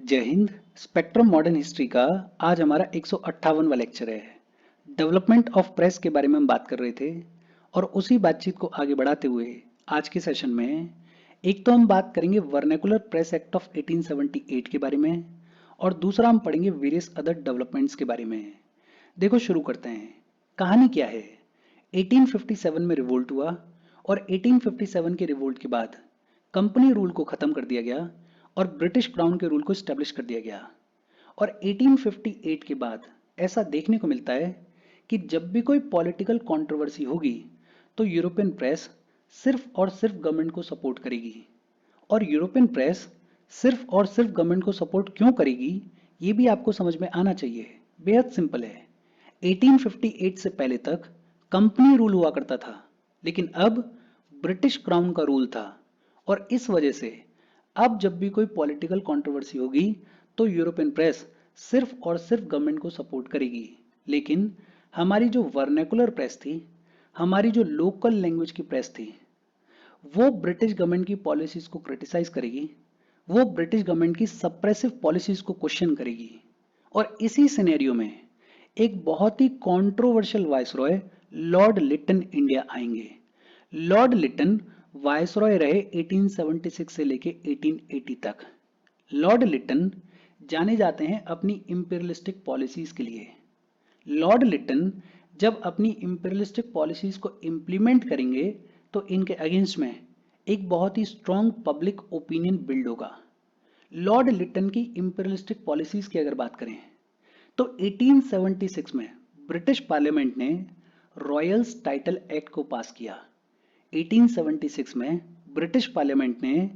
जय Hind. Spectrum modern history का आज हमारा 158वां लेक्चर है। डेवलपमेंट ऑफ प्रेस के बारे में हम बात कर रहे थे और उसी बातचीत को आगे बढ़ाते हुए आज के सेशन में एक तो हम बात करेंगे वर्नाकुलर प्रेस एक्ट ऑफ 1878 के बारे में और दूसरा हम पढ़ेंगे वेरियस अदर डेवलपमेंट्स के बारे में। देखो शुरू करते हैं। कहानी क्या है? 1857 में रिवोल्ट हुआ और 1857 के रिवोल्ट के बाद कंपनी रूल को खत्म कर दिया गया और ब्रिटिश क्राउन के रूल को स्टैब्लिश कर दिया गया। और 1858 के बाद ऐसा देखने को मिलता है कि जब भी कोई पॉलिटिकल कंट्रोवर्सी होगी तो यूरोपियन प्रेस सिर्फ और सिर्फ गवर्नमेंट को सपोर्ट करेगी। और यूरोपियन प्रेस सिर्फ और सिर्फ गवर्नमेंट को सपोर्ट क्यों करेगी ये भी आपको समझ में आना चाहिए। बेहद सिंपल है। 1858 से पहले तक कंपनी रूल हुआ करता था, लेकिन अब ब्रिटिश क्राउन का रूल था और इस वजह से अब जब भी कोई पॉलिटिकल कंट्रोवर्सी होगी तो यूरोपियन प्रेस सिर्फ और सिर्फ गवर्नमेंट को सपोर्ट करेगी। लेकिन हमारी जो वर्नाकुलर प्रेस थी, हमारी जो लोकल लैंग्वेज की प्रेस थी, वो ब्रिटिश गवर्नमेंट की पॉलिसीज को क्रिटिसाइज करेगी, वो ब्रिटिश गवर्नमेंट की सप्रेसिव पॉलिसीज को क्वेश्चन करेगी। और इसी सिनेरियो में एक बहुत ही controversial viceroy Lord Lytton India आएंगे। लॉर्ड लिटन वाइसरॉय रहे 1876 से लेके 1880 तक। लॉर्ड लिटन जाने जाते हैं अपनी इंपीरियलिस्टिक पॉलिसीज के लिए। लॉर्ड लिटन जब अपनी इंपीरियलिस्टिक पॉलिसीज को इंप्लीमेंट करेंगे तो इनके अगेंस्ट में एक बहुत ही स्ट्रॉन्ग पब्लिक ओपिनियन बिल्ड होगा। लॉर्ड लिटन की इंपीरियलिस्टिक पॉलिसीज की अगर बात करें तो 1876 में ब्रिटिश पार्लियामेंट ने रॉयल्स टाइटल एक्ट को पास किया। 1876 में ब्रिटिश पार्लियामेंट ने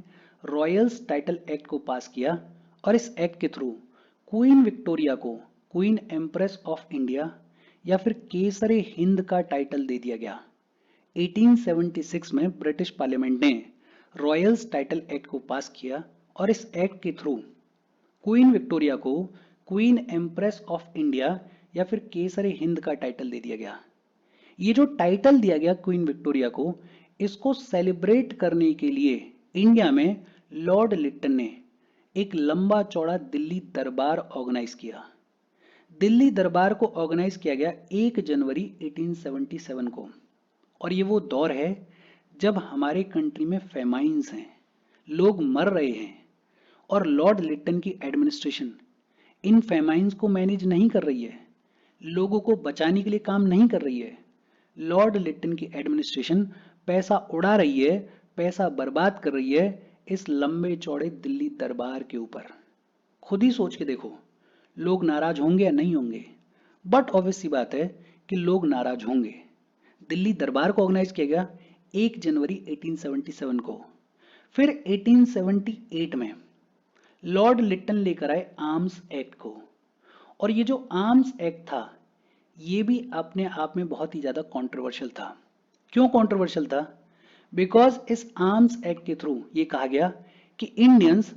रॉयल्स टाइटल एक्ट को पास किया और इस एक्ट के थ्रू क्वीन विक्टोरिया को क्वीन एम्प्रेस ऑफ इंडिया या फिर केसरे हिंद का टाइटल दे दिया गया। 1876 में ब्रिटिश पार्लियामेंट ने रॉयल्स टाइटल एक्ट को पास किया और इस एक्ट के थ्रू क्वीन विक्टोरिया को क्वीन एम्प्रेस ऑफ इंडिया या फिर केसरे हिंद का टाइटल दे दिया गया। ये जो टाइटल दिया गया क्वीन विक्टोरिया को, इसको सेलिब्रेट करने के लिए इंडिया में लॉर्ड लिटन ने एक लंबा चौड़ा दिल्ली दरबार ऑर्गेनाइज किया। दिल्ली दरबार को ऑर्गेनाइज किया गया 1 जनवरी 1877 को। और ये वो दौर है जब हमारे कंट्री में फेमाइंस हैं, लोग मर रहे हैं और लॉर्ड लिटन की एडमिनिस्ट्रेशन इन फेमाइंस को मैनेज नहीं कर रही है, लोगों को बचाने के लिए काम नहीं कर रही है। लॉर्ड लिटन की एडमिनिस्ट्रेशन पैसा उड़ा रही है, पैसा बर्बाद कर रही है इस लंबे चौड़े दिल्ली दरबार के ऊपर। खुद ही सोच के देखो, लोग नाराज होंगे या नहीं होंगे? बट ऑब्वियस सी बात है कि लोग नाराज होंगे। दिल्ली दरबार को ऑर्गेनाइज किया गया 1 जनवरी 1877 को। फिर 1878 में लॉर्ड लिटन लेकर आए आर्म्स एक्ट को। और ये जो आर्म्स एक्ट था ये भी अपने आप में बहुत ही ज्यादा कंट्रोवर्शियल था। क्यों कंट्रोवर्शियल था? बिकॉज इस आर्म्स एक्ट के थ्रू ये कहा गया कि इंडियंस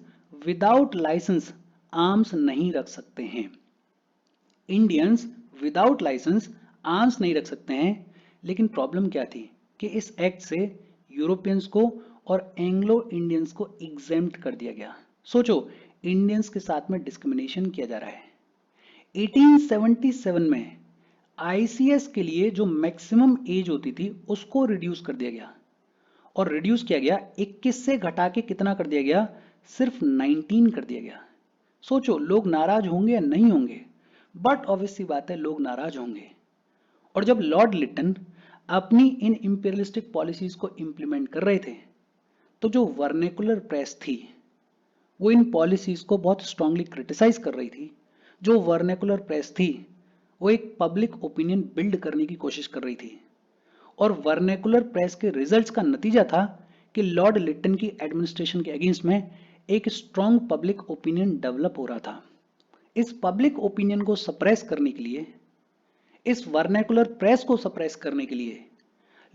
विदाउट लाइसेंस आर्म्स नहीं रख सकते हैं। इंडियंस विदाउट लाइसेंस आर्म्स नहीं रख सकते हैं। लेकिन प्रॉब्लम क्या थी कि इस एक्ट से यूरोपियंस को और एंग्लो इंडियंस को एग्जेम्प्ट कर दिया गया। सोचो, इंडियंस के साथ में डिस्क्रिमिनेशन किया जा रहा है। 1877 में आईसीएस के लिए जो मैक्सिमम एज होती थी उसको रिड्यूस कर दिया गया और रिड्यूस किया गया 21 से घटा के कितना कर दिया गया? सिर्फ 19 कर दिया गया। सोचो, लोग नाराज होंगे या नहीं होंगे? बट ऑब्वियस सी बात है, लोग नाराज होंगे। और जब लॉर्ड लिटन अपनी इन इंपीरियलिस्टिक पॉलिसीज को इंप्लीमेंट कर रहे थे तो जो वर्नाकुलर प्रेस थी वो इन पॉलिसीज को बहुत स्ट्रांगली क्रिटिसाइज कर रही थी। जो वर्नाकुलर प्रेस थी वो एक पब्लिक ओपिनियन बिल्ड करने की कोशिश कर रही थी और वर्नाकुलर प्रेस के रिजल्ट्स का नतीजा था कि लॉर्ड लिटन की एडमिनिस्ट्रेशन के अगेंस्ट में एक स्ट्रांग पब्लिक ओपिनियन डेवलप हो रहा था। इस पब्लिक ओपिनियन को सप्रेस करने के लिए, इस वर्नाकुलर प्रेस को सप्रेस करने के लिए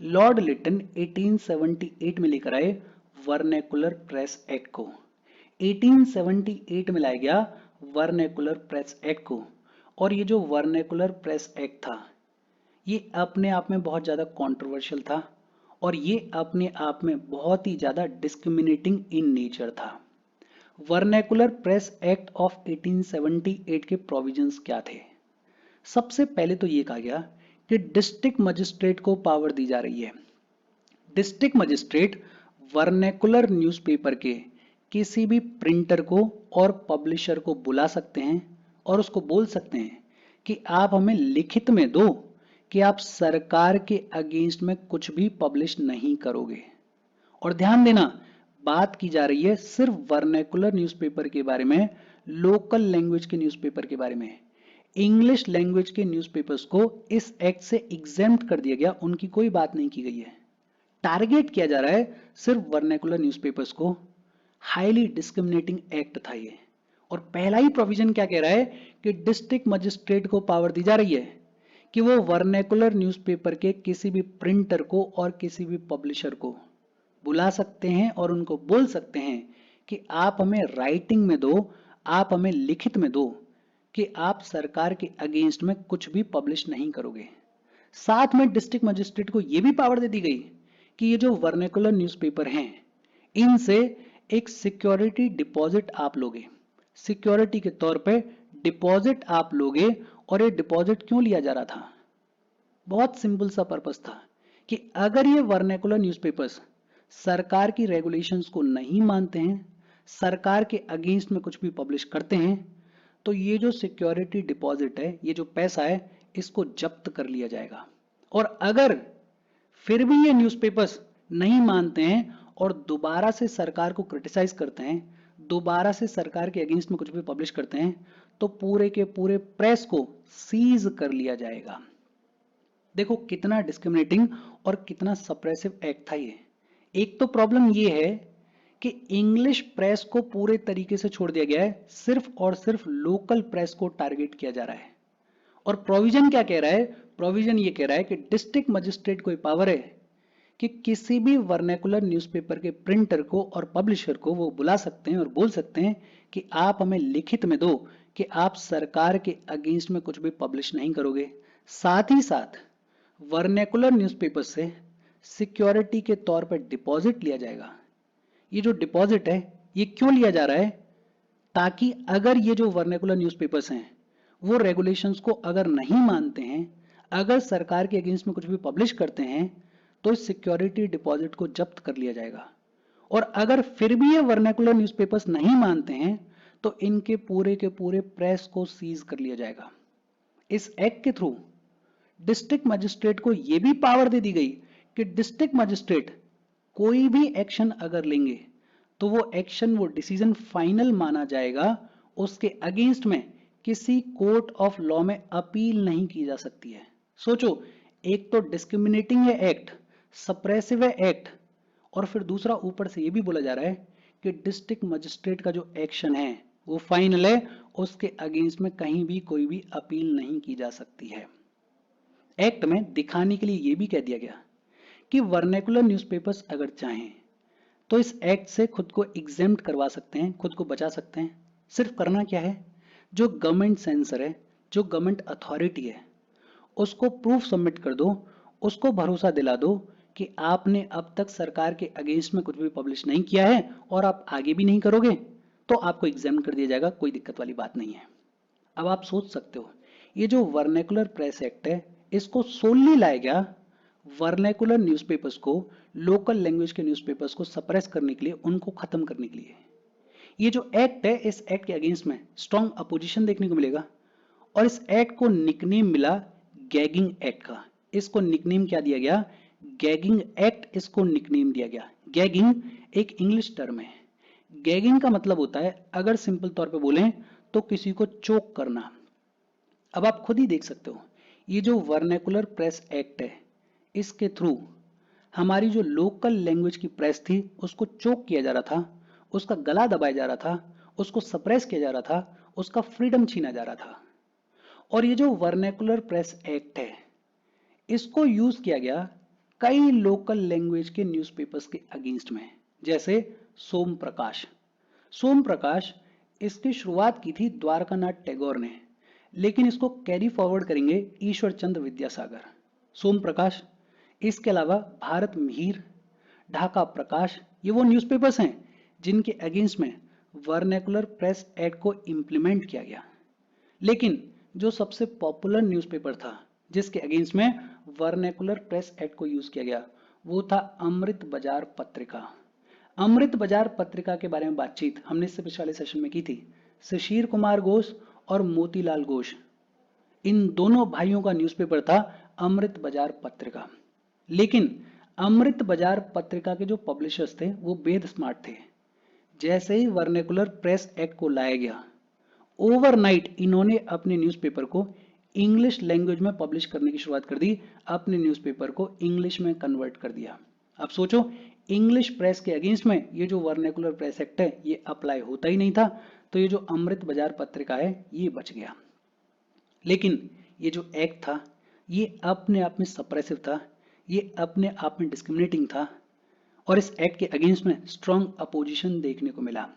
लॉर्ड लिटन 1878 में लेकर आए वर्नाकुलर प्रेस एक्ट को। 1878 में लाया गया वर्नाकुलर प्रेस एक्ट को। और ये जो वर्नाकुलर प्रेस एक्ट था ये अपने आप में बहुत ज़्यादा कंट्रोवर्शियल था और ये अपने आप में बहुत ही ज़्यादा डिस्क्रिमिनेटिंग इन नेचर था। वर्नैकुलर प्रेस एक्ट ऑफ 1878 के प्रोविजंस क्या थे? सबसे पहले तो ये कहा गया कि डिस्ट्रिक्ट मजिस्ट्रेट को पावर दी जा रही है। डिस्ट्रिक्ट मजिस्ट्रेट वर्नैकुलर न्यूज़पेपर के किसी भी प्रिंटर को और पब्लिशर को बुला सकते हैं और उसको बोल सकते हैं कि आप हमें लिखित में दो कि आप सरकार के अगेंस्ट में कुछ भी पब्लिश नहीं करोगे। और ध्यान देना, बात की जा रही है सिर्फ वर्नैकुलर न्यूज़पेपर के बारे में, लोकल लैंग्वेज के न्यूज़पेपर के बारे में। इंग्लिश लैंग्वेज के न्यूज़पेपर्स को इस एक्ट से एग्जेम्प्ट कर दिया गया, उनकी कोई बात नहीं की गई है। टारगेट किया जा रहा है सिर्फ वर्नैकुलर न्यूज़पेपर्स को। हाईली डिस्क्रिमिनेटिंग एक्ट था ये। और पहला ही प्रोविजन क्या कह रहा है कि डिस्ट्रिक्ट मजिस्ट्रेट को पावर दी जा रही है कि वो वर्नैकुलर न्यूज़पेपर के किसी भी प्रिंटर को और किसी भी पब्लिशर को बुला सकते हैं और उनको बोल सकते हैं कि आप हमें राइटिंग में दो, आप हमें लिखित में दो कि आप सरकार के अगेंस्ट में कुछ भी पब्लिश नहीं करोगे। साथ में डिस्ट्रिक्ट मजिस्ट्रेट को यह भी पावर दे दी गई कि ये जो वर्नैकुलर न्यूज़पेपर हैं, इनसे एक सिक्योरिटी डिपॉजिट आप लोगे, सिक्योरिटी के तौर पे डिपॉजिट आप लोगे। और ये डिपॉजिट क्यों लिया जा रहा था? बहुत सिंपल सा पर्पस था कि अगर ये वर्नैकुलर न्यूज़पेपर्स सरकार की रेगुलेशंस को नहीं मानते हैं, सरकार के अगेंस्ट में कुछ भी पब्लिश करते हैं, तो ये जो सिक्योरिटी डिपॉजिट है, ये जो पैसा है, इसको जब्त कर लिया जाएगा। और अगर फिर भी ये न्यूज़पेपर्स नहीं मानते हैं और दोबारा से सरकार को क्रिटिसाइज करते हैं, दोबारा से सरकार के अगेंस्ट में कुछ भी पब्लिश करते हैं, तो पूरे के पूरे प्रेस को सीज कर लिया जाएगा। देखो कितना डिस्क्रिमिनेटिंग और कितना सप्रेसिव एक्ट था ये। एक तो प्रॉब्लम ये है कि इंग्लिश प्रेस को पूरे तरीके से छोड़ दिया गया है, सिर्फ और सिर्फ लोकल प्रेस को टारगेट किया जा रहा है। और प्रोविजन क्या कह रहा है? प्रोविजन ये कह रहा है कि डिस्ट्रिक्ट मजिस्ट्रेट को पावर है कि किसी भी वर्नैकुलर न्यूज़पेपर के प्रिंटर को और पब्लिशर को वो बुला सकते हैं और बोल सकते हैं कि आप हमें लिखित में दो कि आप सरकार के अगेंस्ट में कुछ भी पब्लिश नहीं करोगे। साथ ही साथ वर्नैकुलर न्यूज़पेपर से सिक्योरिटी के तौर पर डिपॉजिट लिया जाएगा। ये जो डिपॉजिट है, ये क्यों लिया जा रहा है? ताकि अगर ये जो वर्नैकुलर न्यूज़पेपर्स हैं वो रेगुलेशंस को अगर नहीं मानते हैं, अगर सरकार के अगेंस्ट में कुछ भी पब्लिश करते हैं, तो इस सिक्योरिटी डिपॉजिट को जब्त कर लिया जाएगा। और अगर फिर भी ये वर्नैकुलर न्यूज़पेपर्स नहीं मानते हैं, तो इनके पूरे के पूरे प्रेस को सीज कर लिया जाएगा। इस एक्ट के थ्रू डिस्ट्रिक्ट मजिस्ट्रेट को यह भी पावर दे दी गई कि डिस्ट्रिक्ट मजिस्ट्रेट कोई भी एक्शन अगर लेंगे तो वो एक्शन, वो डिसीजन फाइनल माना जाएगा। उसके अगेंस्ट में किसी कोर्ट ऑफ लॉ में अपील नहीं की जा सकती है। सोचो, एक तो डिस्क्रिमिनेटिंग है एक्ट, सप्रेसिव है एक्ट, और फिर दूसरा ऊपर से ये भी बोला जा रहा है कि डिस्ट्रिक्ट मजिस्ट्रेट का जो एक्शन है वो फाइनल है, उसके अगेंस्ट में कहीं भी कोई भी अपील नहीं की जा सकती है। एक्ट में दिखाने के लिए यह भी कह दिया गया कि वर्नैकुलर न्यूज़पेपर्स अगर चाहें तो इस एक्ट से खुद को एग्जेम्प्ट करवा सकते हैं, खुद को बचा सकते हैं। सिर्फ करना क्या है, जो गवर्नमेंट सेंसर है, जो गवर्नमेंट अथॉरिटी है, उसको प्रूफ सबमिट कर दो, उसको भरोसा दिला दो कि आपने अब तक सरकार के अगेंस्ट में कुछ भी पब्लिश नहीं किया है और आप आगे भी नहीं करोगे, तो आपको एग्जाम्प्ट कर दिया जाएगा, कोई दिक्कत वाली बात नहीं है। अब आप सोच सकते हो, ये जो वर्नैकुलर प्रेस एक्ट है, इसको सोलली लाया गया वर्नैकुलर न्यूज़पेपर्स को, लोकल लैंग्वेज के न्यूज़पेपर्स को सप्रेस करने के लिए, उनको खत्म करने के लिए। ये जो एक्ट है, इस एक्ट के अगेंस्ट में स्ट्रॉन्ग अपोजिशन देखने को मिलेगा। और इस एक्ट को निकनेम मिला गैगिंग एक्ट का। इसको निकनेम क्या दिया गया? गैगिंग एक्ट इसको निकनेम दिया गया। गैगिंग एक इंग्लिश टर्म है। गैगिंग का मतलब होता है, अगर सिंपल तौर पे बोलें तो किसी को चोक करना। अब आप खुद ही देख सकते हो, ये जो वर्नैकुलर प्रेस एक्ट है, इसके थ्रू हमारी जो लोकल लैंग्वेज की प्रेस थी उसको चोक किया जा रहा था, उसका गला दबाया जा रहा था, उसको सप्रेस किया जा रहा था, उसका फ्रीडम छीना जा रहा था। और ये जो वर्नैकुलर प्रेस एक्ट है, इसको यूज किया गया कई लोकल लैंग्वेज के न्यूज़पेपर्स के अगेंस्ट में, जैसे सोम प्रकाश। सोम प्रकाश, इसकी शुरुआत की थी द्वारकानाथ टैगोर ने, लेकिन इसको कैरी फॉरवर्ड करेंगे ईश्वर चंद्र विद्यासागर। सोम प्रकाश, इसके अलावा भारत मिहिर, ढाका प्रकाश, ये वो न्यूज़पेपर्स हैं जिनके अगेंस्ट में वर्नेकुलर प्रेस एक्ट को इम्प्लीमेंट किया गया। लेकिन जो सबसे पॉपुलर न्यूज़पेपर था जिसके अगेंस्ट में वर्नेकुलर प्रेस एक्ट को यूज किया गया, वो था अमृत बाजार पत्रिका। अमृत बाजार पत्रिका के बारे में बातचीत हमने इससे पिछले सेशन में की थी। शिशिर कुमार घोष और मोतीलाल घोष, इन दोनों भाइयों का न्यूज़पेपर था अमृत बाजार पत्रिका। लेकिन अमृत बाजार पत्रिका के जो पब्लिशर्स थे वो बेहद स्मार्ट थे। जैसे ही वर्नेकुलर प्रेस एक्ट को लाया गया, ओवरनाइट इन्होंने अपने न्यूज़पेपर को इंग्लिश लैंग्वेज में पब्लिश करने की शुरुआत कर दी, अपने न्यूज़पेपर को इंग्लिश में कन्वर्ट कर दिया। अब सोचो, इंग्लिश प्रेस के अगेंस्ट में ये जो वर्नेकुलर प्रेस एक्ट है ये अप्लाई होता ही नहीं था, तो ये जो अमृत बाजार पत्रिका है ये बच गया। लेकिन ये जो एक्ट था ये अपने आप में सप्रेसिव था, ये अपने आप में डिस्क्रिमिनेटिंग था, और इस एक्ट के अगेंस्ट में स्ट्रॉन्ग अपोजिशन देखने को मिला।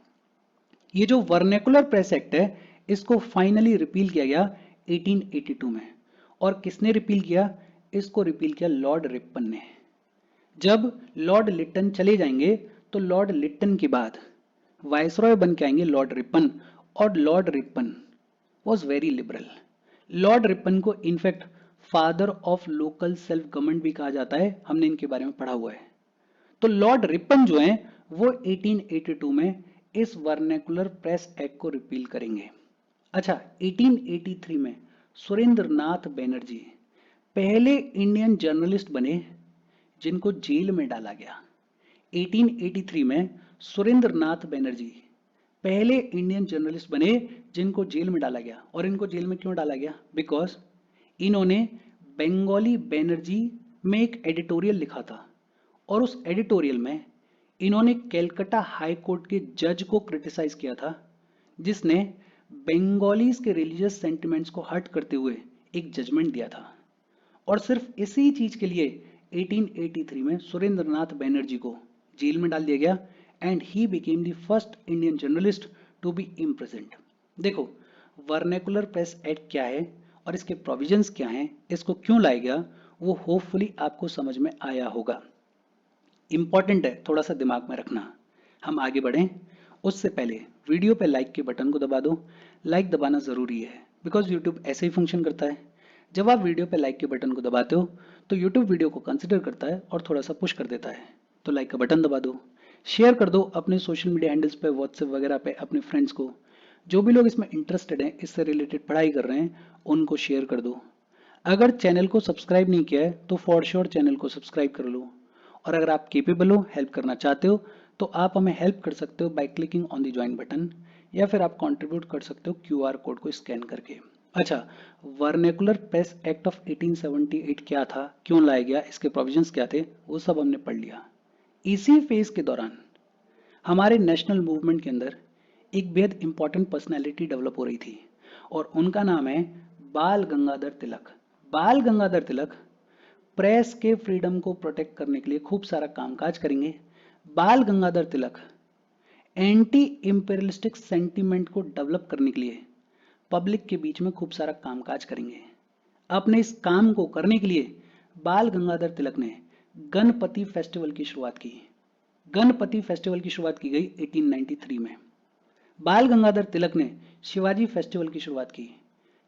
ये जो वर्नेकुलर प्रेस एक्ट है इसको फाइनली रिपील किया गया 1882 में। और किसने रिपील किया? इसको रिपील किया लॉर्ड रिपन ने। जब लॉर्ड लिटन चले जाएंगे तो लॉर्ड लिटन के बाद वायसरॉय बन के आएंगे लॉर्ड रिपन, और Lord Ripon was very liberal. Lord Ripon को in fact father of local self government भी कहा जाता है, हमने इनके बारे में पढ़ा हुआ है। तो लॉर्ड रिपन जो है वो 1882 में इस वर्नेकुलर प्रेस एक्ट को रिपील करेंगे। अच्छा, 1883 में सुरेंद्र नाथ बैनर्जी पहले इंडियन जर्नलिस्ट बने जिनको जेल में डाला गया। 1883 में सुरेंद्र नाथ बैनर्जी पहले इंडियन जर्नलिस्ट बने जिनको जेल में डाला गया। और इनको जेल में क्यों डाला गया? बिकॉज इन्होंने बंगाली बैनर्जी में एक एडिटोरियल लिखा था, और उस एडिटोरियल में इन्होंने कलकत्ता हाई कोर्ट के जज को क्रिटिसाइज किया था, जिसने बंगालीज के रिलीजियस सेंटिमेंट्स को हर्ट करते हुए एक जजमेंट दिया था। और सिर्फ इसी चीज के लिए 1883 में सुरेंद्र नाथ बैनर्जी को जेल में डाल दिया गया, and he became the first Indian journalist to be imprisoned. देखो, वर्नेकुलर प्रेस एक्ट क्या है और इसके प्रोविजंस क्या हैं, इसको क्यों लाया गया, वो होपफुली आपको समझ में आया होगा। इंपॉर्टेंट है, थोड़ा सा दिमाग में रखना। हम आगे बढ़ें उससे पहले वीडियो पे लाइक के बटन को दबा दो। लाइक दबाना ज़रूरी है बिकॉज यूट्यूब ऐसे ही फंक्शन करता है। जब आप वीडियो पे लाइक के बटन को दबाते हो तो यूट्यूब वीडियो को कंसिडर करता है और थोड़ा सा पुश कर देता है। तो लाइक का बटन दबा दो, शेयर कर दो अपने सोशल मीडिया हैंडल्स पे, व्हाट्सएप वगैरह पे अपने फ्रेंड्स को। जो भी लोग इसमें इंटरेस्टेड हैं, इससे रिलेटेड पढ़ाई कर रहे हैं, उनको शेयर कर दो। अगर चैनल को सब्सक्राइब नहीं किया है तो फॉर श्योर चैनल को सब्सक्राइब कर लो। और अगर आप केपेबल हो, हेल्प करना चाहते हो, तो आप हमें हेल्प कर सकते हो by clicking on the join button, या फिर आप कंट्रीब्यूट कर सकते हो क्यूआर कोड को स्कैन करके। अच्छा, वर्नेकुलर प्रेस एक्ट ऑफ 1878 क्या था, क्यों लाया गया, इसके प्रोविजंस क्या थे, वो सब हमने पढ़ लिया। इसी फेज के दौरान हमारे नेशनल मूवमेंट के अंदर एक बेहद इंपॉर्टेंट पर्सनैलिटी डेवलप हो रही थी, और उनका नाम है बाल गंगाधर तिलक। बाल गंगाधर तिलक प्रेस के फ्रीडम को प्रोटेक्ट करने के लिए खूब सारा कामकाज करेंगे। बाल Gangadhar Tilak anti imperialistic sentiment को डेवलप करने के लिए पब्लिक के बीच में खूब सारा कामकाज करेंगे। अपने इस काम को करने के लिए बाल गंगाधर तिलक ने गणपति फेस्टिवल की शुरुआत की। गणपति फेस्टिवल की शुरुआत की गई 1893 में। बाल गंगाधर तिलक ने शिवाजी फेस्टिवल की शुरुआत की।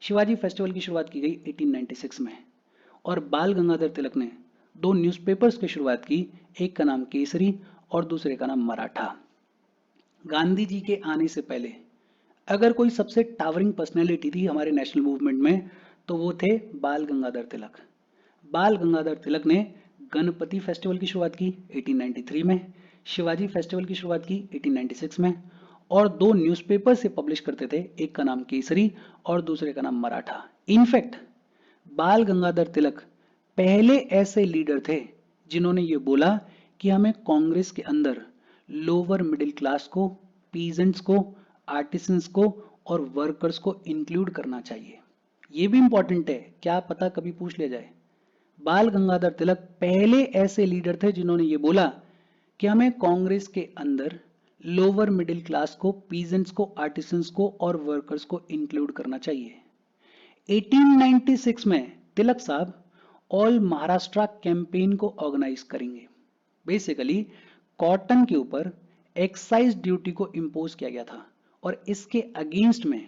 शिवाजी फेस्टिवल की शुरुआत की गई 1896 में। और बाल गंगाधर तिलक ने दो न्यूज़पेपर्स की शुरुआत की, एक का नाम केसरी और दूसरे का नाम मराठा। गांधी जी के आने से पहले अगर कोई सबसे टावरिंग पर्सनैलिटी थी हमारे नेशनल मूवमेंट में तो वो थे बाल गंगाधर तिलक। बाल गंगाधर तिलक ने गणपति फेस्टिवल की शुरुआत की 1893 में, शिवाजी फेस्टिवल की शुरुआत की 1896 में, और दो न्यूज़पेपर से पब्लिश करते थे, एक का नाम केसरी और दूसरे का नाम मराठा। इनफैक्ट बाल गंगाधर तिलक पहले ऐसे लीडर थे जिन्होंने ये बोला कि हमें कांग्रेस के अंदर लोअर मिडिल क्लास को, पीजेंट्स को, आर्टिसंस को और वर्कर्स को इंक्लूड करना चाहिए। ये भी इंपॉर्टेंट है, क्या पता कभी पूछ लिया जाए। बाल गंगाधर तिलक पहले ऐसे लीडर थे जिन्होंने ये बोला कि हमें कांग्रेस के अंदर लोअर मिडिल क्लास को, पीजेंट्स को, आर्टिसंस को और वर्कर्स को इंक्लूड करना चाहिए। 1896 में तिलक साहब ऑल महाराष्ट्र कैंपेन को ऑर्गेनाइज करेंगे। बेसिकली कॉटन के ऊपर एक्साइज ड्यूटी को इम्पोज किया गया था और इसके अगेंस्ट में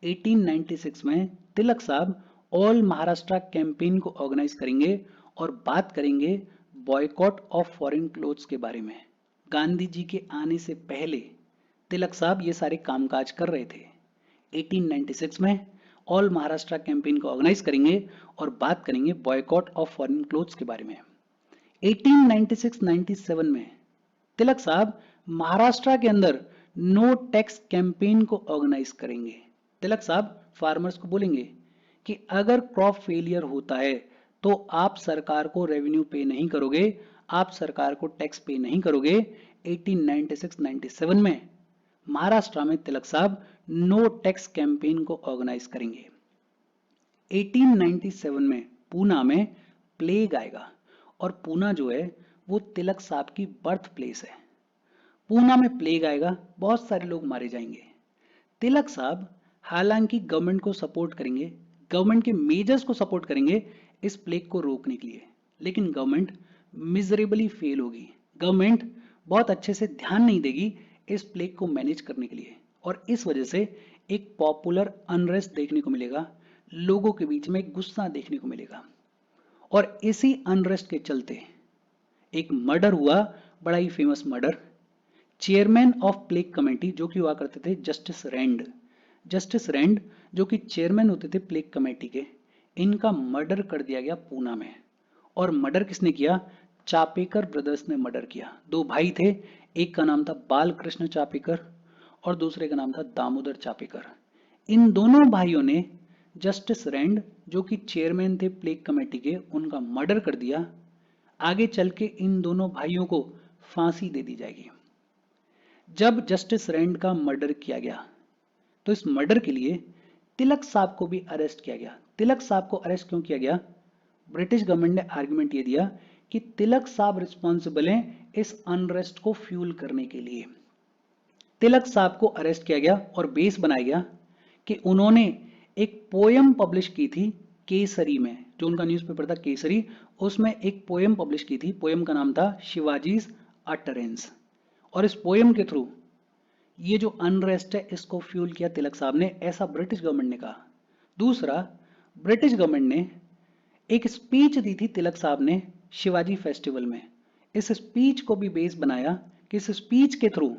1896 में तिलक साहब ऑल महाराष्ट्र कैंपेन को ऑर्गेनाइज करेंगे और बात करेंगे बॉयकॉट ऑफ फॉरेन क्लोथ्स के बारे में। गांधी जी के आने से पहले तिलक साहब ये सारे कामकाज कर रहे थे। 1896 में ऑल महाराष्ट्र कैंपेन को ऑर्गेनाइज करेंगे और बात करेंगे बॉयकॉट ऑफ फॉरेन क्लोथ्स के बारे में। 1896-97 में तिलक साहब महाराष्ट्र के अंदर नो टैक्स कैंपेन को ऑर्गेनाइज करेंगे। तिलक साहब फार्मर्स को बोलेंगे कि अगर क्रॉप फेलियर होता है तो आप सरकार को रेवेन्यू पे नहीं करोगे, आप सरकार को टैक्स पे नहीं करोगे। 1896-97 में महाराष्ट्र में तिलक साहब नो टैक्स कैंपेन को ऑर्गेनाइज करेंगे। 1897 में पूना में प्लेग आएगा और पूना जो है वो तिलक साहब की बर्थ प्लेस है। पूना में प्लेग आएगा, बहुत सारे लोग मारे जाएंगे। तिलक साहब हालांकि गवर्नमेंट को सपोर्ट करेंगे, गवर्नमेंट के मेजर्स को सपोर्ट करेंगे इस प्लेग को रोकने के लिए, लेकिन गवर्नमेंट मिजरेबली फेल होगी। गवर्नमेंट बहुत अच्छे से ध्यान नहीं देगी इस प्लेग को मैनेज करने के लिए और इस वजह से एक पॉपुलर अनरेस्ट देखने को मिलेगा, लोगों के बीच में गुस्सा देखने को मिलेगा। और इसी अनरेस्ट के चलते एक मर्डर हुआ, बड़ा ही famous murder. Chairman of plague committee जो कि हुआ करते थे जस्टिस रेंड जो कि चेयरमैन होते थे प्लेग कमेटी के, इनका मर्डर कर दिया गया पूना में। और मर्डर किसने किया? चापेकर ब्रदर्स ने मर्डर किया। दो भाई थे, एक का नाम था बालकृष्ण चापेकर और दूसरे का नाम था दामोदर चापेकर। इन दोनों भाइयों ने जस्टिस रेंड जो कि चेयरमैन थे प्लेग कमेटी के, उनका मर्डर कर दिया। आगे चल के इन दोनों भाइयों को फांसी दे दी जाएगी। जब जस्टिस रेंड का मर्डर किया गया तो इस मर्डर के लिए तिलक साहब को भी अरेस्ट किया गया। तिलक साहब को अरेस्ट क्यों किया गया? ब्रिटिश गवर्नमेंट ने आर्गुमेंट ये दिया कि तिलक साहब रिस्पॉन्सिबल हैं इस अनरेस्ट को फ्यूल करने के लिए। तिलक साहब को अरेस्ट किया गया और बेस बनाया गया कि उन्होंने एक पोयम पब्लिश की थी केसरी में, जो उनका न्यूज़पेपर था केसरी, उसमें एक पोयम पब्लिश की थी। पोयम का नाम था शिवाजीज अटरेंस। और इस पोयम के थ्रू ये जो अनरेस्ट है इसको फ्यूल किया तिलक साहब ने, ऐसा ब्रिटिश गवर्नमेंट ने कहा। दूसरा, ब्रिटिश गवर्नमेंट ने एक स्पीच दी थी तिलक साहब ने शिवाजी फेस्टिवल में। इस स्पीच को भी बेस बनाया कि इस स्पीच के थ्रू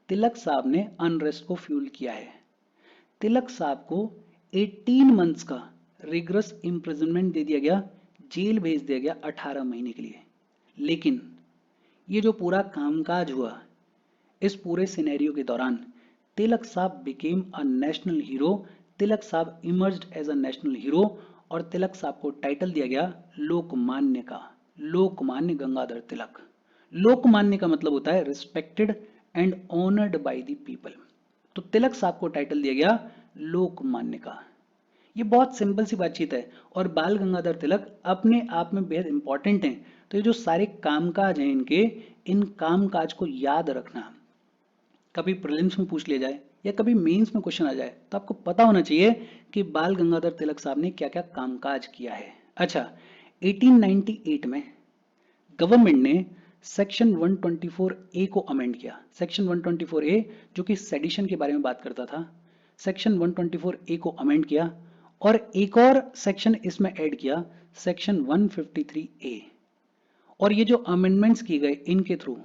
तिलक साहब ने अनरेस्ट को फ्यूल किया है। तिलक साहब को 18 मंथ्स का रिगरस इम्प्रिजनमेंट दे दिया गया, जेल भेज दिया गया 18 महीने के लिए। लेकिन ये जो पूरा कामकाज हुआ, इस पूरे सिनेरियो के दौरान तिलक साहब became a national hero. Tilak साहब emerged as a national hero और तिलक साहब को टाइटल दिया गया लोकमान्य का, लोकमान्य गंगाधर तिलक। लोकमान्य का मतलब होता है respected and honoured by the people. तो तिलक साहब को टाइटल दिया गया लोकमान्य का। ये बहुत सिंपल सी बातचीत है और बाल गंगाधर तिलक अपने आप में बेहद इंपॉर्टेंट हैं। तो ये जो सारे कामकाज हैं इनके, इन कामकाज को याद रखना। कभी प्रीलिम्स में पूछ लिया जाए या कभी मेंस में क्वेश्चन आ जाए तो आपको पता होना चाहिए कि बाल गंगाधर तिलक साहब ने क्या क्या कामकाज किया है। अच्छा, 1898 में गवर्नमेंट ने सेक्शन 124A को अमेंड किया। सेक्शन 124A जो कि सेडिशन के बारे में बात करता था, सेक्शन 124A को अमेंड किया और एक और सेक्शन इसमें ऐड किया, सेक्शन 153A। और ये जो अमेंडमेंट्स किए गए इनके through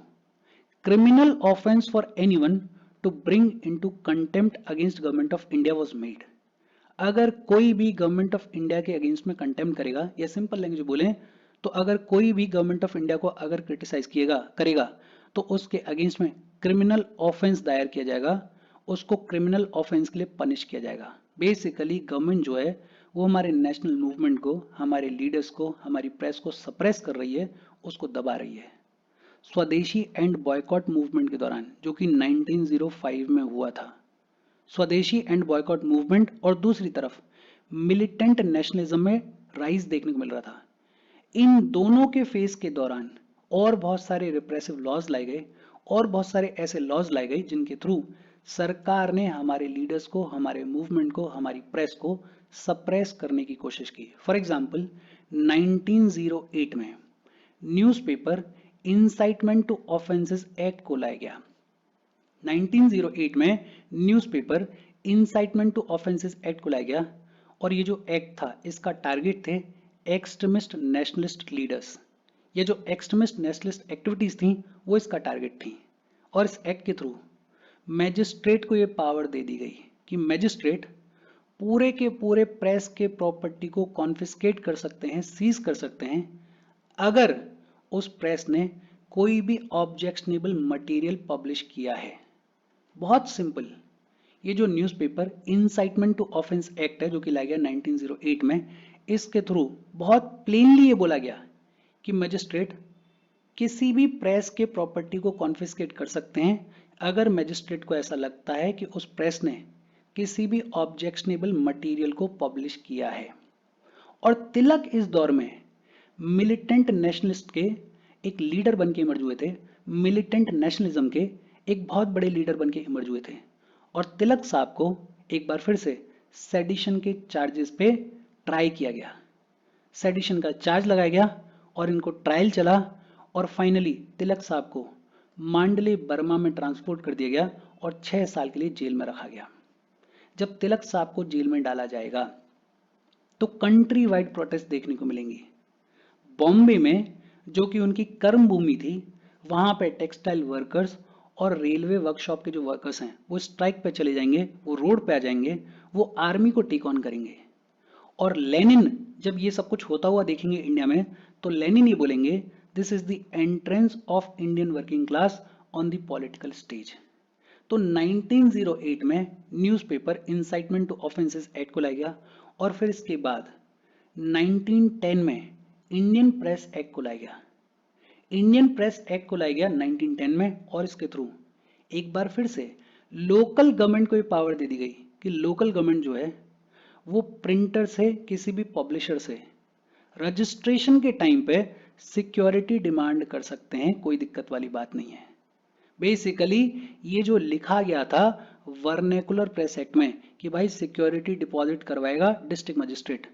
criminal offense for anyone to bring into contempt against government of India was made। अगर कोई भी गवर्नमेंट ऑफ इंडिया के अगेंस्ट में कंटेम्प्ट करेगा, या सिंपल लैंग्वेज बोले तो अगर कोई भी गवर्नमेंट ऑफ इंडिया को अगर क्रिटिसाइज करेगा तो उसके अगेंस्ट में क्रिमिनल ऑफेंस दायर किया जाएगा, उसको क्रिमिनल ऑफेंस के लिए पनिश किया जाएगा। बेसिकली गवर्नमेंट जो है वो हमारे नेशनल मूवमेंट को, हमारे लीडर्स को, हमारी प्रेस को सप्रेस कर रही है, उसको दबा रही है। स्वदेशी एंड बॉयकॉट मूवमेंट के दौरान जो कि 1905 में हुआ था, स्वदेशी एंड बॉयकॉट मूवमेंट और दूसरी तरफ मिलिटेंट नेशनलिज्म में राइज देखने को मिल रहा था। इन दोनों के फेस के दौरान और बहुत सारे रिप्रेसिव लॉज लाए गए और बहुत सारे ऐसे लॉज लाए गए जिनके थ्रू सरकार ने हमारे लीडर्स को, हमारे मूवमेंट को, हमारी प्रेस को सप्रेस करने की कोशिश की। फॉर एग्जाम्पल 1908 में newspaper incitement to offences act को लाया गया। 1908 में newspaper incitement to offences act को लाया गया और ये जो एक्ट था इसका टारगेट थे एक्सट्रीमिस्ट नेशनलिस्ट लीडर्स। ये जो एक्सट्रीमिस्ट नेशनलिस्ट एक्टिविटीज थी वो इसका टारगेट थी और इस एक्ट के थ्रू मैजिस्ट्रेट को ये पावर दे दी गई कि मैजिस्ट्रेट पूरे के पूरे प्रेस के प्रॉपर्टी को कॉन्फिस्केट कर सकते हैं, सीज कर सकते हैं अगर उस प्रेस ने कोई भी ऑब्जेक्शनेबल मटेरियल पब्लिश किया है। बहुत सिंपल। ये जो newspaper incitement to offence act है जो कि लाया गया 1908 में, इसके थ्रू बहुत प्लेनली ये बोला गया कि मजिस्ट्रेट किसी भी प्रेस के प्रॉपर्टी को कॉन्फिस्केट कर सकते हैं अगर मजिस्ट्रेट को ऐसा लगता है कि उस प्रेस ने किसी भी ऑब्जेक्शनेबल मटेरियल को पब्लिश किया है। और तिलक इस दौर में मिलिटेंट नेशनलिस्ट के एक लीडर बन के इमर्ज हुए थे, मिलिटेंट नेशनलिज्म के एक बहुत बड़े लीडर बन के इमर्ज हुए थे। और तिलक साहब को एक बार फिर से सेडिशन के चार्जेस पे ट्राई किया गया, सेडिशन का चार्ज लगाया गया और इनको ट्रायल चला और फाइनली तिलक साहब को मांडले बर्मा में ट्रांसपोर्ट कर दिया गया और 6 साल के लिए जेल में रखा गया। जब तिलक साहब को जेल में डाला जाएगा तो कंट्री वाइड प्रोटेस्ट देखने को मिलेंगी। बॉम्बे में जो कि उनकी कर्म भूमि थी, वहां पे टेक्सटाइल वर्कर्स और रेलवे वर्कशॉप के जो वर्कर्स हैं वो स्ट्राइक पे चले जाएंगे, वो रोड पे आ जाएंगे, वो आर्मी को टेक ऑन करेंगे। और लेनिन जब ये सब कुछ होता हुआ देखेंगे इंडिया में तो लेनिन ये बोलेंगे this is the entrance of Indian working class on the political stage. तो 1908 में newspaper incitement to offences act को लाया गया और फिर इसके बाद 1910 में इंडियन प्रेस एक्ट को लाया गया। इंडियन प्रेस एक्ट को लाया गया 1910 में और इसके थ्रू एक बार फिर से लोकल गवर्नमेंट को ये पावर दे दी गई कि लोकल गवर्नमेंट जो है वो प्रिंटर से, किसी भी पब्लिशर से रजिस्ट्रेशन के टाइम पे सिक्योरिटी डिमांड कर सकते हैं, कोई दिक्कत वाली बात नहीं है। बेसिकली ये जो लिखा गया था वर्नेकुलर प्रेस एक्ट में कि भाई सिक्योरिटी डिपॉजिट करवाएगा डिस्ट्रिक्ट मजिस्ट्रेट,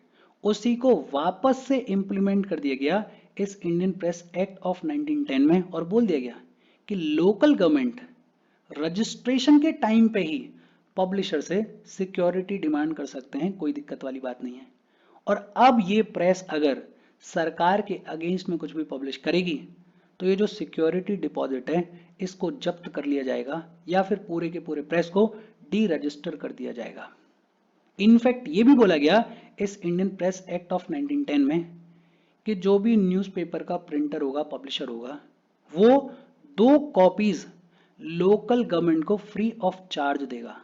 उसी को वापस से इंप्लीमेंट कर दिया गया इस इंडियन प्रेस एक्ट ऑफ 1910 में और बोल दिया गया कि लोकल गवर्नमेंट रजिस्ट्रेशन के टाइम पे ही पब्लिशर से सिक्योरिटी डिमांड कर सकते हैं, कोई दिक्कत वाली बात नहीं है। और अब ये प्रेस अगर सरकार के अगेंस्ट में कुछ भी पब्लिश करेगी तो ये जो सिक्योरिटी डिपॉजिट है इसको जब्त कर लिया जाएगा या फिर पूरे के पूरे प्रेस को डी रजिस्टर कर दिया जाएगा। इनफैक्ट ये भी बोला गया इस इंडियन प्रेस एक्ट ऑफ 1910 में कि जो भी न्यूज़पेपर का प्रिंटर होगा, पब्लिशर होगा, वो 2 कॉपीज लोकल गवर्नमेंट को फ्री ऑफ चार्ज देगा,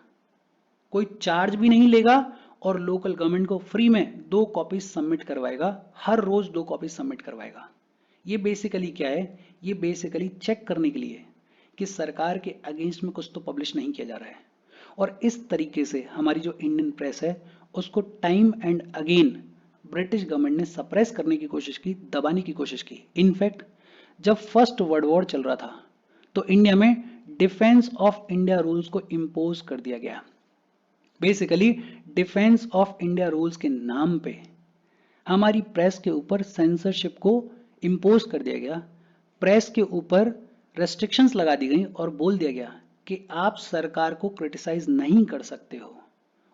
कोई चार्ज भी नहीं लेगा और लोकल गवर्नमेंट को फ्री में 2 कॉपीज सबमिट करवाएगा, हर रोज 2 कॉपीज सबमिट करवाएगा। ये बेसिकली क्या है, ये बेसिकली चेक करने के लिए कि सरकार के अगेंस्ट में कुछ तो पब्लिश नहीं किया जा रहा है। और इस तरीके से हमारी जो इंडियन प्रेस है उसको time and again British government ने सप्रेस करने की कोशिश की, दबाने की कोशिश की। इनफैक्ट जब फर्स्ट वर्ल्ड वॉर चल रहा था तो इंडिया में डिफेंस ऑफ इंडिया रूल्स को इम्पोज कर दिया गया। Basically defence of India rules के नाम पे हमारी प्रेस के ऊपर सेंसरशिप को इम्पोज कर दिया गया, प्रेस के ऊपर रेस्ट्रिक्शंस लगा दी गई और बोल दिया गया कि आप सरकार को क्रिटिसाइज नहीं कर सकते हो।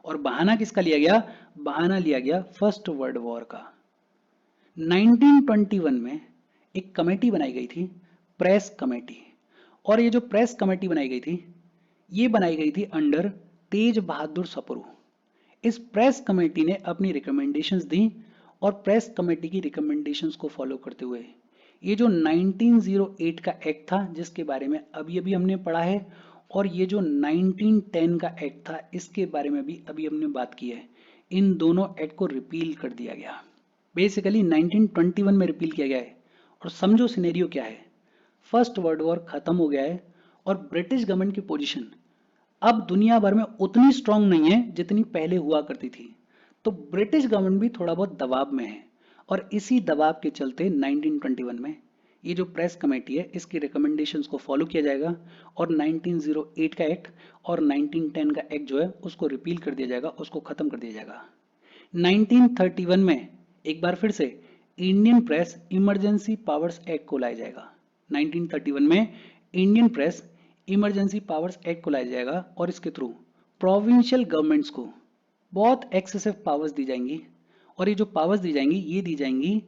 और बहाना किसका लिया गया, बहाना लिया गया फर्स्ट वर्ल्ड वॉर का। 1921 में एक कमेटी बनाई गई थी, प्रेस कमेटी, और ये जो प्रेस कमेटी बनाई गई थी ये बनाई गई थी अंडर तेज बहादुर सप्रू। इस प्रेस कमेटी ने अपनी रिकमेंडेशंस दी और प्रेस कमेटी की रिकमेंडेशंस को फॉलो करते हुए ये जो 1908 का एक्ट था जिसके बारे में अभी अभी हमने पढ़ा है और ये जो 1910 का एक्ट था इसके बारे में भी अभी हमने बात की है, इन दोनों एक्ट को रिपील कर दिया गया। बेसिकली 1921 में रिपील किया गया है। और समझो सिनेरियो क्या है, फर्स्ट वर्ल्ड वॉर खत्म हो गया है और ब्रिटिश गवर्नमेंट की पोजीशन अब दुनिया भर में उतनी स्ट्रांग नहीं है जितनी पहले हुआ करती थी, तो ब्रिटिश गवर्नमेंट भी थोड़ा बहुत दबाव में है। और इसी दबाव के चलते 1921 में ये जो प्रेस कमेटी है इसकी रिकमेंडेशंस को फॉलो किया जाएगा और 1908 का एक्ट और 1910 का एक्ट जो है उसको रिपील कर दिया जाएगा, उसको खत्म कर दिया जाएगा। 1931 में एक बार फिर से Indian press emergency powers act को लाया जाएगा। 1931 में Indian press emergency powers act को लाया जाएगा और इसके थ्रू प्रोविंशियल गवर्नमेंट्स को बहुत एक्सेसिव पावर्स दी जाएंगी। और ये जो पावर्स दी जाएंगी ये दी जाएंगी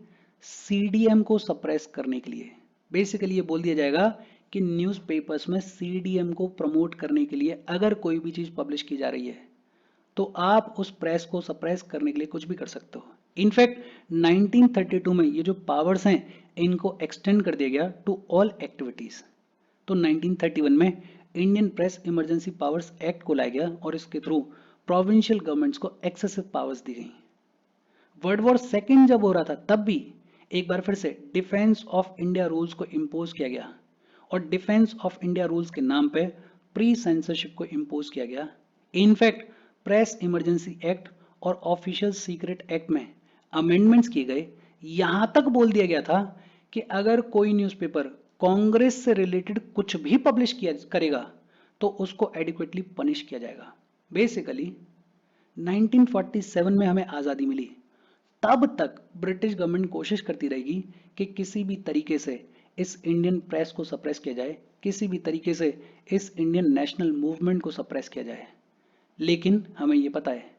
सीडीएम को सप्रेस करने के लिए। बेसिकली ये बोल दिया जाएगा कि न्यूज़पेपर्स में सीडीएम को प्रमोट करने के लिए अगर कोई भी चीज़ पब्लिश की जा रही है तो आप उस प्रेस को सप्रेस करने के लिए कुछ भी कर सकते हो। इनफैक्ट 1932 में ये जो पावर्स हैं इनको एक्सटेंड कर दिया गया टू ऑल एक्टिविटीज। तो 1931 में Indian press emergency powers act को लाया गया और इसके थ्रू प्रोविंशियल गवर्नमेंट्स को एक्सेसिव पावर्स दी गई। वर्ल्ड वॉर सेकेंड जब हो रहा था तब भी एक बार फिर से डिफेंस ऑफ इंडिया रूल्स को इम्पोज किया गया और डिफेंस ऑफ इंडिया रूल्स के नाम पे प्री सेंसरशिप को इम्पोज किया गया। इनफैक्ट प्रेस इमरजेंसी एक्ट और ऑफिशियल सीक्रेट एक्ट में अमेंडमेंट्स किए गए। यहां तक बोल दिया गया था कि अगर कोई न्यूज़पेपर कांग्रेस से रिलेटेड कुछ भी पब्लिश किया करेगा तो उसको एडिक्वेटली पनिश किया जाएगा। बेसिकली 1947 में हमें आज़ादी मिली, तब तक ब्रिटिश गवर्नमेंट कोशिश करती रहेगी कि किसी भी तरीके से इस इंडियन प्रेस को सप्रेस किया जाए, किसी भी तरीके से इस इंडियन नेशनल मूवमेंट को सप्रेस किया जाए। लेकिन हमें ये पता है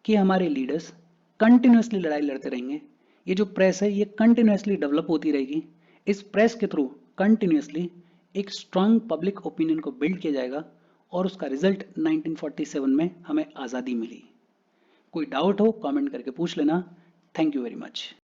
कि हमारे लीडर्स कंटिन्यूसली लड़ाई लड़ते रहेंगे। ये जो प्रेस है ये कंटिन्यूसली डेवलप होती रहेगी। इस प्रेस के थ्रू कंटिन्यूसली एक स्ट्रांग पब्लिक ओपिनियन को बिल्ड किया जाएगा और उसका रिजल्ट 1947 में हमें आज़ादी मिली। कोई डाउट हो कमेंट करके पूछ लेना। Thank you very much.